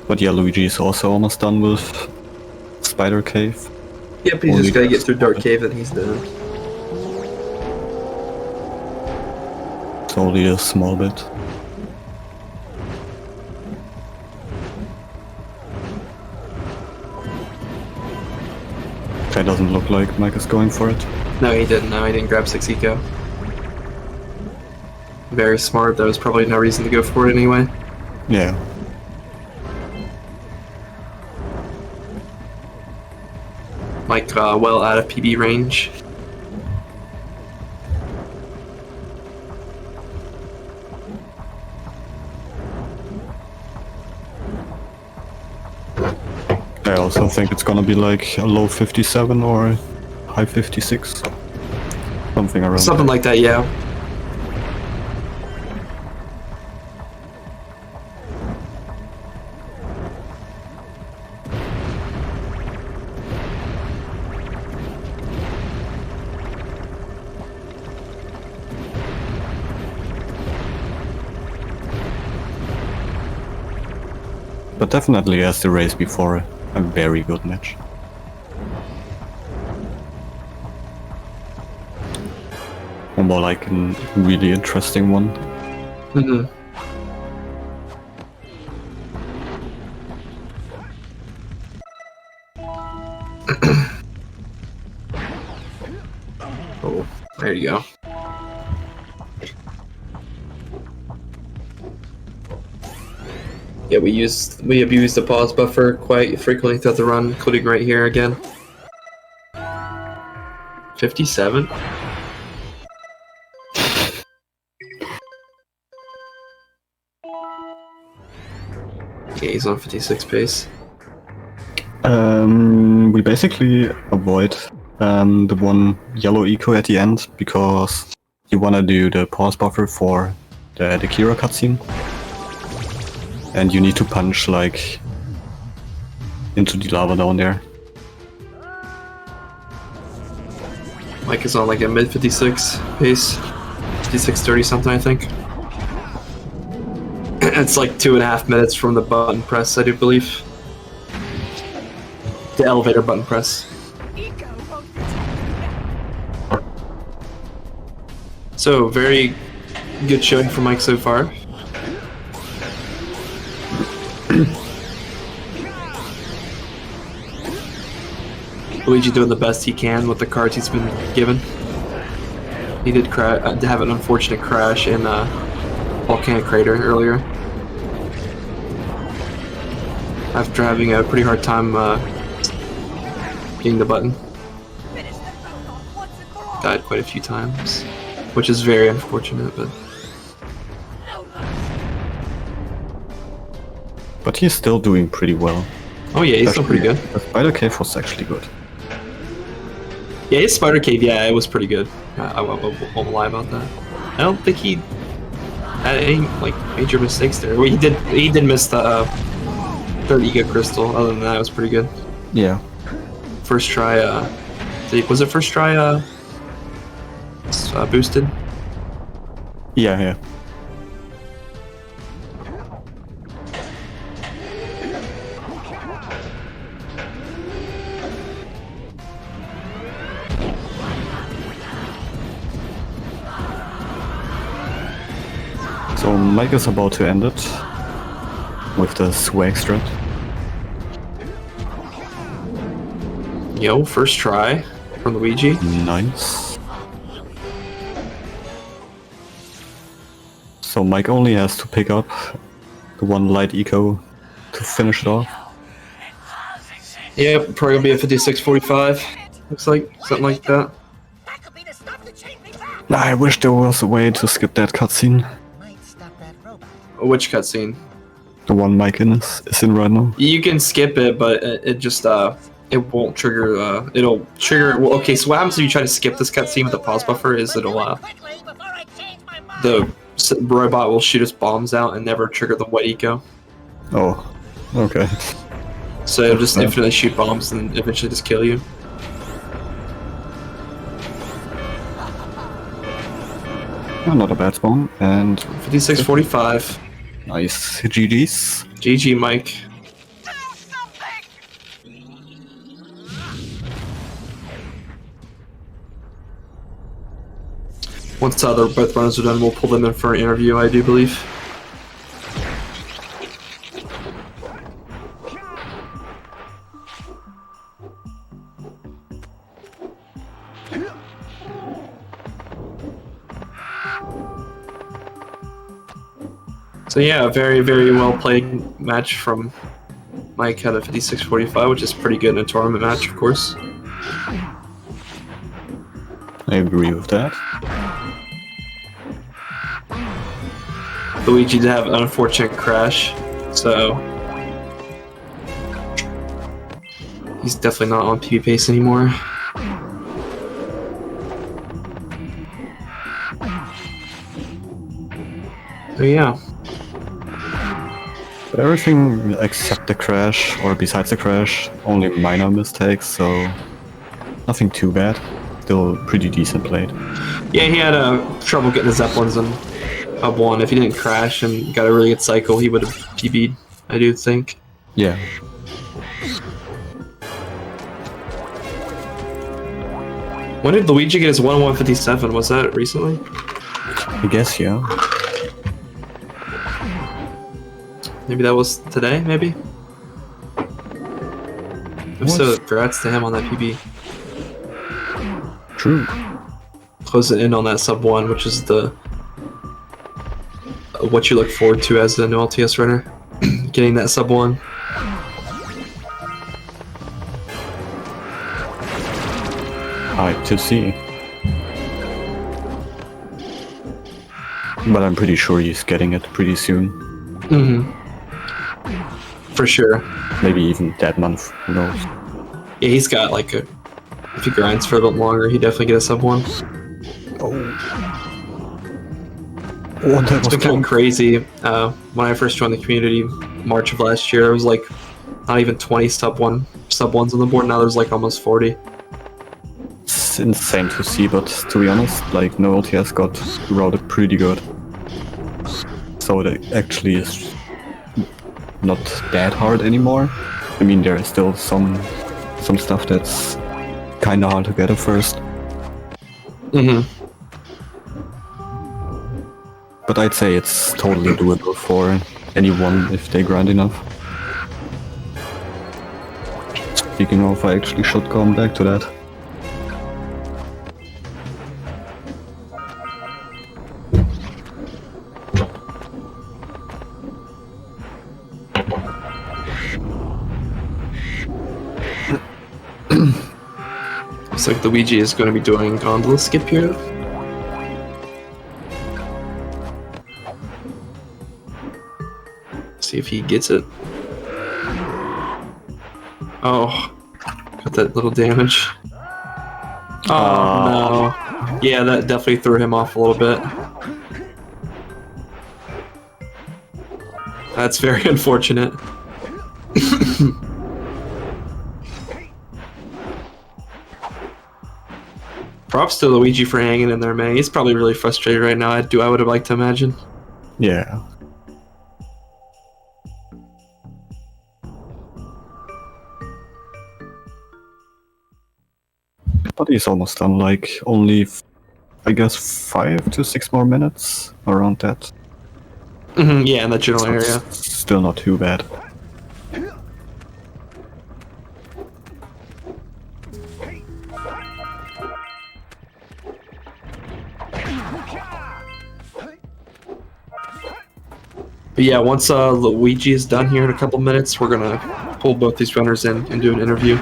But yeah, LouiGi is also almost done with Spider Cave.
Yep, he's just gotta get through Dark Cave and he's done.
It's only a small bit. That doesn't look like Mike is going for it.
No, he didn't. No, he didn't grab 6 eco. Very smart. There was probably no reason to go for it anyway.
Yeah.
Mike, well out of PB range.
I also think it's gonna be like a low 57 or high 56. Something around
Something like that, yeah.
But definitely as the race before, a very good match. Or more like a really interesting one.
Mm-hmm. Oh, there you go. Yeah, we abused the pause buffer quite frequently throughout the run, including right here again. 57? Yeah, he's on 56 pace.
We basically avoid the one yellow eco at the end because you wanna do the pause buffer for the Kira cutscene. And you need to punch, like, into the lava down there.
Mike is on like a mid 56 pace. 56.30 something, I think. It's like 2.5 minutes from the button press, I do believe. The elevator button press. So, very good showing for Mike so far. LouiGi doing the best he can with the cards he's been given. He did have an unfortunate crash in Volcanic Crater earlier, after having a pretty hard time getting the button. Died quite a few times, which is very unfortunate,
But he's still doing pretty well.
oh yeah, he's still pretty good.
The Spider Cave was actually good.
Yeah, his spider cave, yeah, it was pretty good. I won't lie about that. I don't think he had any like major mistakes there. Well, he did miss the third Ego Crystal. Other than that, it was pretty good.
Yeah.
First try, was it first try boosted?
Yeah, yeah. So Mike is about to end it with the swag strat.
Yo, first try from LouiGi.
Nice. So Mike only has to pick up the one light eco to finish it off.
Yeah, probably gonna be a 56-45. Looks like something like that.
That could be the stuff that chained me back.
I wish there was a way to skip that cutscene.
Might stop that robot.
Which cutscene?
The one Mike is in right now.
You can skip it, but it just it won't trigger. It'll trigger. Well, okay. So what happens if you try to skip this cutscene with the pause buffer? Is it'll
Quickly before I change my mind.
the robot will shoot its bombs out and never trigger the wet eco.
Oh, okay.
So it'll just infinitely shoot bombs and eventually just kill you.
Oh, not a bad spawn. And
56-45.
nice GG's.
GG, Mike. Once both runners are done, we'll pull them in for an interview, I do believe. So yeah, a very, very well played match from Mike at a 56-45, which is pretty good in a tournament match, of course.
I agree with that.
LouiGi did have an unfortunate crash, so he's definitely not on PB pace anymore. So yeah.
But everything except the crash, or besides the crash, only minor mistakes, so nothing too bad. Still pretty decent played.
Yeah, he had trouble getting the Zeppelins in Hub 1. If he didn't crash and got a really good cycle, he would have PB'd, I do think.
Yeah.
When did LouiGi get his 1-1-57? Was that recently?
I guess, yeah.
Maybe that was today, maybe? If so, congrats to him on that PB.
True.
Close it in on that sub 1, which is the what you look forward to as the new LTS runner. Getting that sub 1.
Hard to see. But I'm pretty sure he's getting it pretty soon.
Mm-hmm. For sure.
Maybe even that month, who knows.
Yeah, he's got like a... If he grinds for a bit longer, he definitely get a sub 1.
Oh, that
It's been kind of crazy. When I first joined the community, March of last year, there was like not even 20 sub 1s on the board. Now there's like almost 40.
It's insane to see, but to be honest, like no LTS got routed pretty good. So it actually is not that hard anymore. I mean, there is still some stuff that's kinda hard to get at first.
Mm-hmm.
But I'd say it's totally doable for anyone if they grind enough. Speaking of, I actually should come back to that.
Looks like LouiGi is going to be doing gondola skip here. See if he gets it. Oh, got that little damage. Oh, no. Yeah, that definitely threw him off a little bit. That's very unfortunate. Props to Luigi for hanging in there, man. He's probably really frustrated right now. I would have liked to imagine.
Yeah. But he's almost done, like, only, I guess, 5 to 6 more minutes, around that.
Yeah, in that general area.
Still not too bad.
But yeah, once Luigi is done here in a couple minutes, we're gonna pull both these runners in and do an interview.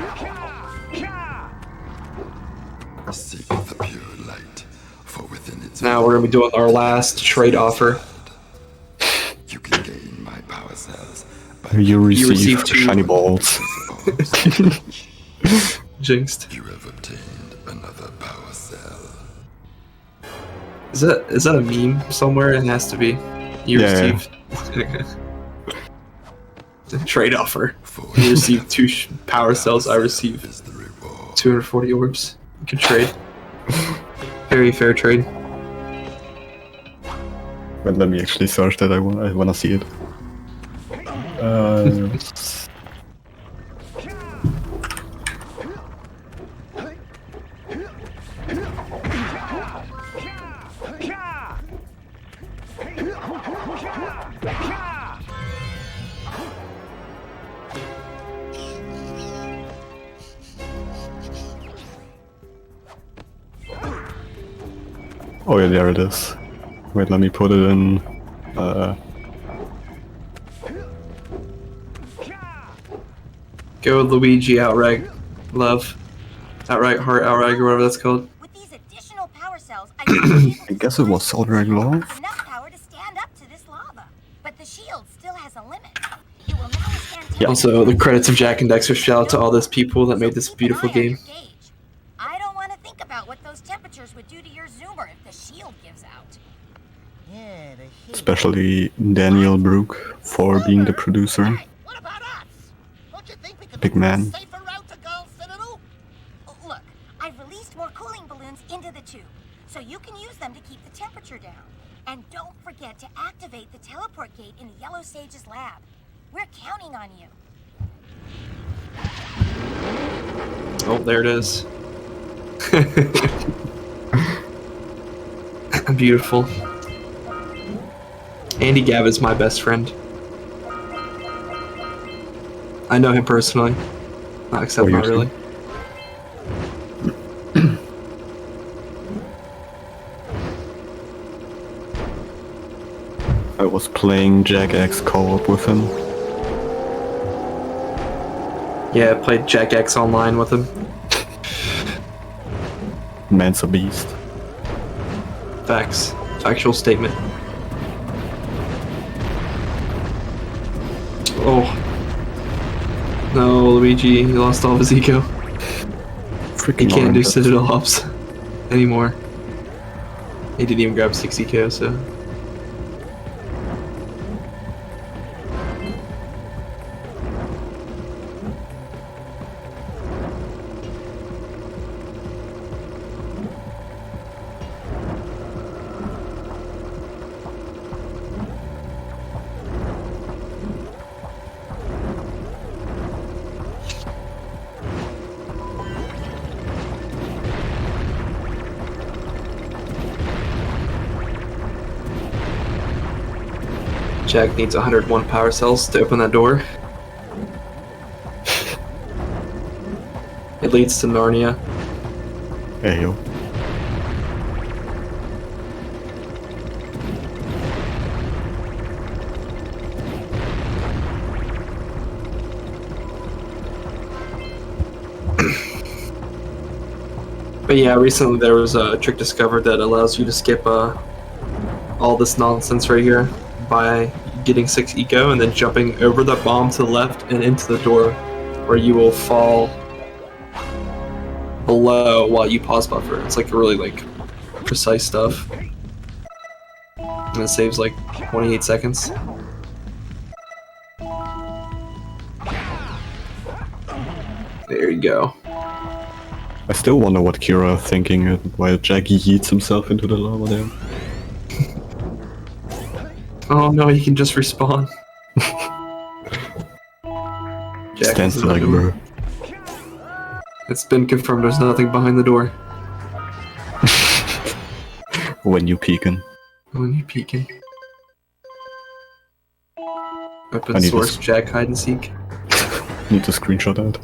Seek the pure light, for within its
Now we're gonna be doing our last trade offer.
you can gain my power cells by
You receive
receive 2
shiny balls.
Jinxed.
you have obtained another power cell.
Is that a meme somewhere? It has to be. You
Yeah.
receive trade offer.
For
You receive 2 power cells. I receive
is the reward.
240 orbs. You can trade. Very fair trade.
But let me actually search that. I wanna see it. Oh yeah, there it is. Wait, let me put it in.
Go Luigi outright love. Outright heart, outright, or whatever that's called.
With these additional power cells, I should be able
I guess it was already long.
enough power to stand up to this lava. But the shield still has a limit. You will now withstand
Also, the credits of Jak and Daxter. Shout out to all those people that made this beautiful game.
I don't want to think about what those temperatures would do to your zoomer if the shield gives out. Yeah, the heat.
Especially Daniel Brook for being the producer.
Hey, what about us? Don't you think we could
Big
look for a
man.
safer route to Gull Citadel? Oh, look, I've released more cooling balloons into the tube, so you can use them to keep the temperature down. And don't forget to activate the teleport gate in the Yellow Sage's lab. We're counting on you.
Oh, there it is. Beautiful. Andy Gabb is my best friend. I know him personally. Not except
Oh,
not
you
really.
I was playing Jak X co-op with him.
Yeah, I played Jak X online with him.
Man's a beast.
Facts. Factual statement. Oh. No, Luigi, he lost all of his eco.
Freaking
He can't do
oranges.
Citadel hops anymore. He didn't even grab 6 eco, so... Jak needs 101 power cells to open that door. It leads to Narnia.
Hey yo.
But yeah, recently there was a trick discovered that allows you to skip all this nonsense right here by getting 6 eco and then jumping over the bomb to the left and into the door, where you will fall below while you pause buffer. It's like really like precise stuff. And it saves like 28 seconds. There you go.
I still wonder what Kira is thinking while Jak yeets himself into the lava there.
Oh no, he can just respawn. Jak
Stands
is
like a
in the
mirror.
door. It's been confirmed there's nothing behind the door.
When you peeking.
When you peeking.
I
Open
need
source
this.
Jak hide and seek.
Need to screenshot that.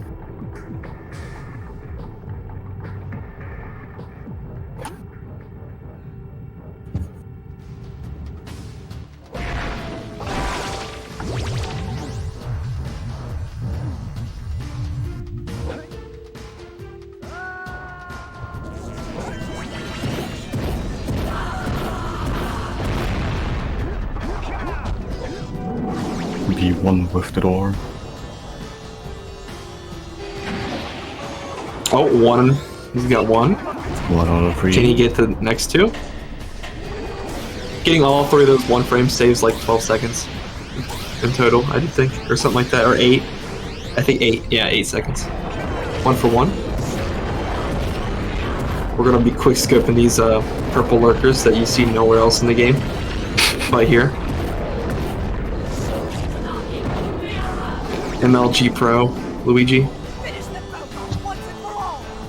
Be one with the door.
Oh, one. He's got one.
1 out of 3.
Can he get the next two? Getting all three of those one frame saves like 12 seconds in total, I think, or something like that, or 8. I think 8. Yeah, 8 seconds. 1 for 1. We're gonna be quick scoping these purple lurkers that you see nowhere else in the game, right here. MLG Pro, LouiGi.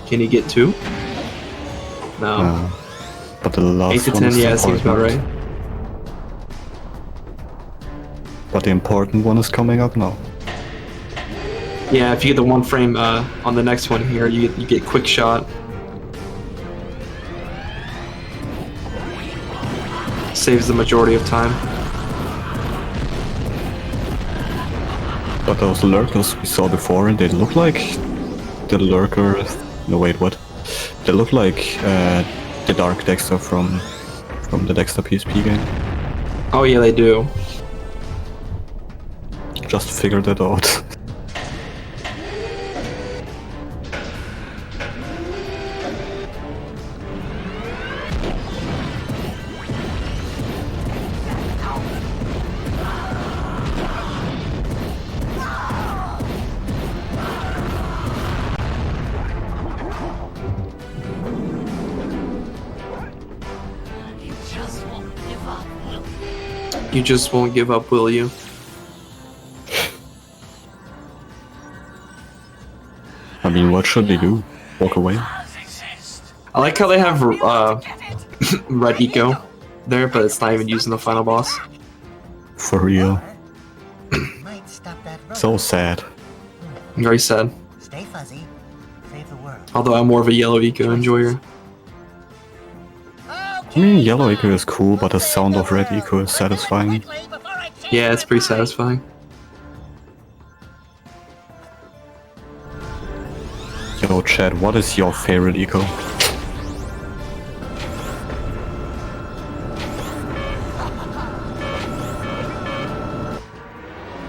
Can he get 2? No.
But the last
8 to
one
10,
is
yeah, seems about right.
But the important one is coming up now.
Yeah, if you get the one frame on the next one here, you get quick shot. Saves the majority of time.
But those lurkers we saw before, they look like the lurkers. No, wait, what? They look like the Dark Daxter from the Daxter PSP game.
Oh yeah, they do.
Just figured that out.
You just won't give up, will you?
I mean, what should they do? Walk away?
I like how they have red eco there, but it's not even using the final boss.
For real.
Might stop that road.
So sad.
Very sad.
Stay fuzzy. Save the world.
Although I'm more of a yellow eco enjoyer.
I mean, yellow eco is cool, but the sound of red eco is satisfying.
Yeah, it's pretty satisfying.
Yo, Chad, what is your favorite eco?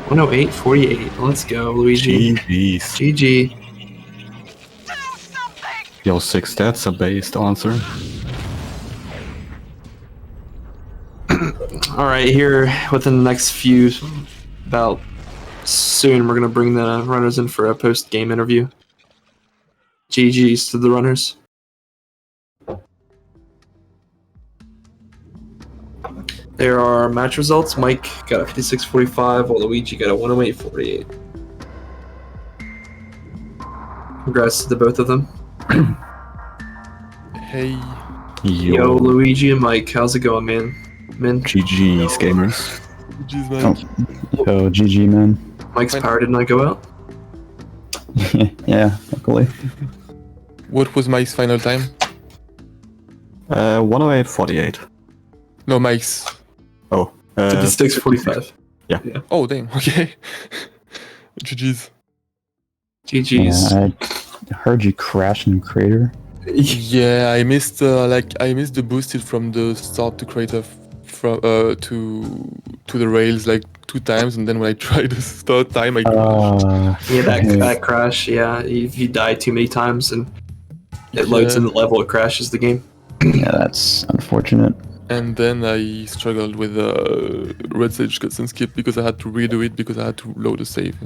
.108, 48. Let's go, LouiGi.
GG's.
GG.
Yo, 6, that's a based answer.
Alright, here within the next few, about soon, we're gonna bring the runners in for a post-game interview. GG's to the runners. There are match results. Mike got a 56.45, while LouiGi got a 108.48. Congrats to the both of them.
Hey.
Yo, LouiGi and Mike, how's it going, man?
GG's, gamers.
Jeez, man.
Yo, GG, man.
Mike's power did not go out.
Yeah, luckily.
What was Mike's final time?
108.48.
No, Mike's.
Oh.
56.45.
Yeah.
Oh, damn. Okay. GG's.
GG's.
Yeah, I heard you crash in Crater.
Yeah, I missed the boosted from the start to creator from to the rails like 2 times, and then when I tried the third time, I crashed.
Yeah, that crash. Yeah, if you die too many times, and It loads in the level, it crashes the game.
Yeah, that's unfortunate.
And then I struggled with Red Sage cutscene skip because I had to redo it because I had to load a save.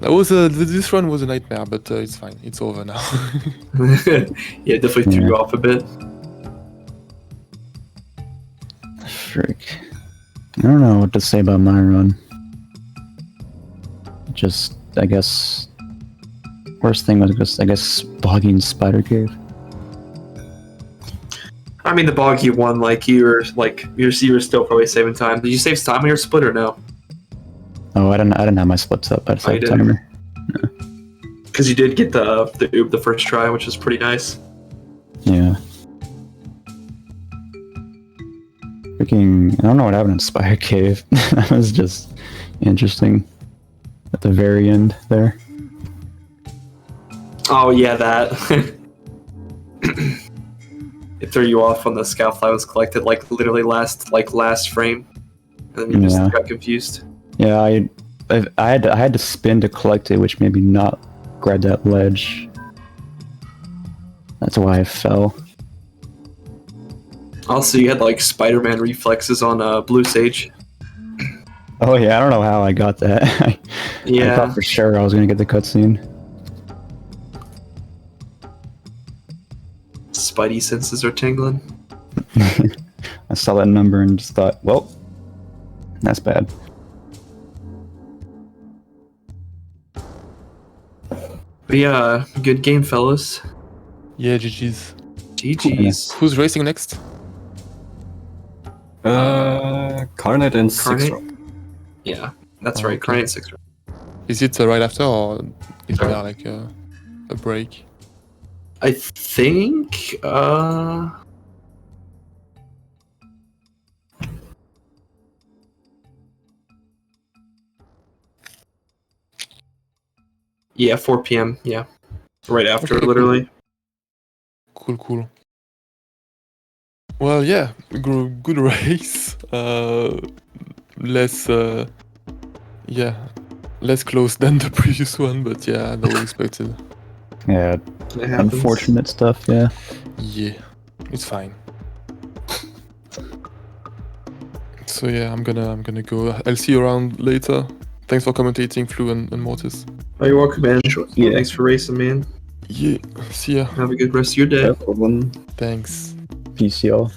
That was this run was a nightmare, but it's fine. It's over now.
Yeah, it definitely threw you off a bit.
Frick. I don't know what to say about my run. Just, I guess... Worst thing was just, I guess, bogging Spider Cave.
I mean, the boggy one, like, you were still probably saving time. Did you save time on your split or no?
Oh, I didn't have my splits up. I just had a
didn't?
timer.
Because you did get the oob the first try, which was pretty nice.
Yeah. Freaking, I don't know what happened in Spider Cave. That was just interesting. At the very end there.
Oh yeah, that. It threw you off when the scoutfly was collected, like literally last frame, and then you just got confused.
Yeah, I had to spin to collect it, which made me not grab that ledge. That's why I fell.
Also, you had like Spider-Man reflexes on Blue Sage.
Oh yeah, I don't know how I got that. I thought for sure I was gonna get the cutscene.
Spidey senses are tingling.
I saw that number and just thought, well, that's bad.
But yeah, good game, fellas.
Yeah, GG's.
GG's.
Who's racing next?
Carnate and Six Rock.
Yeah, that's right. Carnate 6 Rock.
Is it right after, or is there like a break?
I think. Yeah, 4 p.m. Yeah, right after,
Okay,
literally.
Cool. Well, yeah, good race. Less close than the previous one, but yeah, that was expected.
Yeah, unfortunate stuff. Yeah.
Yeah, it's fine. So yeah, I'm gonna go. I'll see you around later. Thanks for commentating, Flu and Mortis.
Oh, you're welcome, man.
Yeah.
Thanks for racing, man.
Yeah, see ya.
Have a good rest of your day.
No problem.
Thanks.
Peace, y'all.